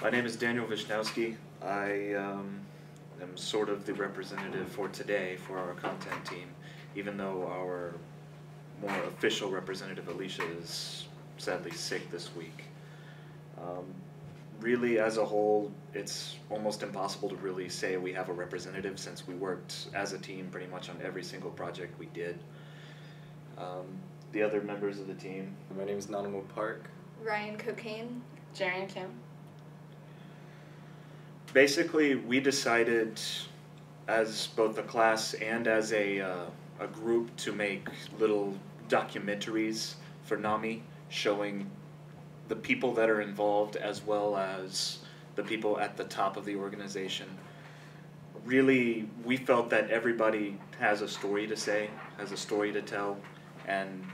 My name is Daniel Wisnowski. I am sort of the representative for today for our content team, even though our more official representative, Alicia, is sadly sick this week. Um, really, as a whole, it's almost impossible to really say we have a representative since we worked as a team pretty much on every single project we did. The other members of the team. My name is Nanamu Park. Ryan Cocaine. Jaren Kim. Basically, we decided as both a class and as a group to make little documentaries for NAMI showing the people that are involved as well as the people at the top of the organization. Really, we felt that everybody has a story to say, has a story to tell, and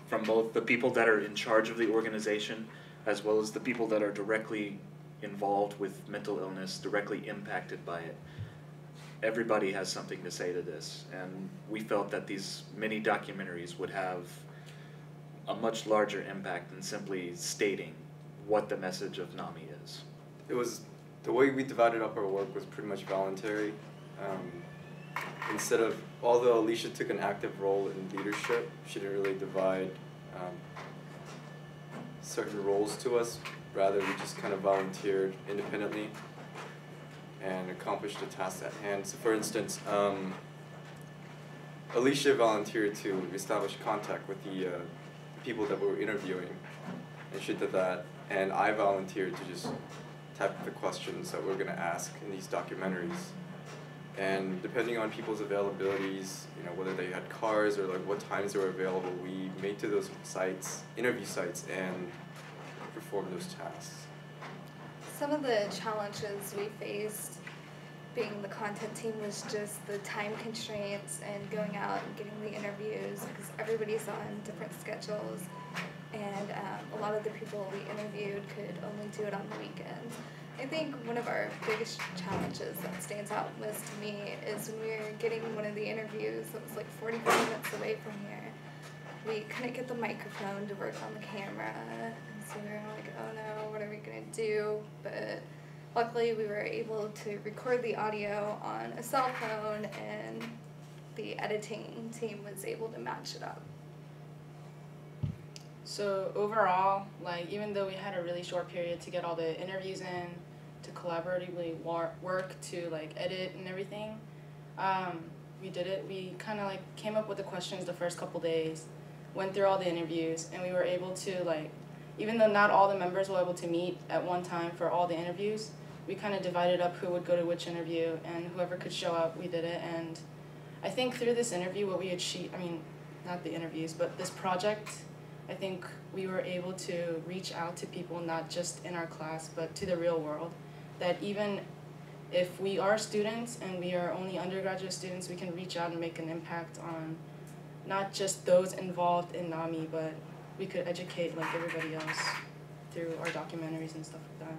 from both the people that are in charge of the organization as well as the people that are directly involved with mental illness, directly impacted by it. Everybody has something to say to this, and we felt that these mini documentaries would have a much larger impact than simply stating what the message of NAMI is. It was, the way we divided up our work was pretty much voluntary. Instead of, although Alicia took an active role in leadership, she didn't really divide certain roles to us. Rather, we just kind of volunteered independently and accomplished the task at hand. So for instance, Alicia volunteered to establish contact with the people that we were interviewing, and she did that. And I volunteered to just type the questions that we're going to ask in these documentaries. And depending on people's availabilities, you know, whether they had cars or like what times they were available, we made to those sites, interview sites, and perform those tasks. Some of the challenges we faced being the content team was just the time constraints and going out and getting the interviews because everybody's on different schedules, and a lot of the people we interviewed could only do it on the weekends. I think one of our biggest challenges that stands out most to me is when we were getting one of the interviews that was like 45 minutes away from here. We couldn't get the microphone to work on the camera, and so we were like, oh no, what are we gonna do? But luckily we were able to record the audio on a cell phone, and the editing team was able to match it up. So overall, like, even though we had a really short period to get all the interviews in, to collaboratively work, to like edit and everything, we did it. We kind of like came up with the questions the first couple days, went through all the interviews, and we were able to, like, even though not all the members were able to meet at one time for all the interviews, we kind of divided up who would go to which interview, and whoever could show up, we did it. And I think through this interview, what we achieved, I mean, not the interviews, but this project, I think we were able to reach out to people not just in our class, but to the real world. That even if we are students and we are only undergraduate students, we can reach out and make an impact on not just those involved in NAMI, but we could educate like everybody else through our documentaries and stuff like that.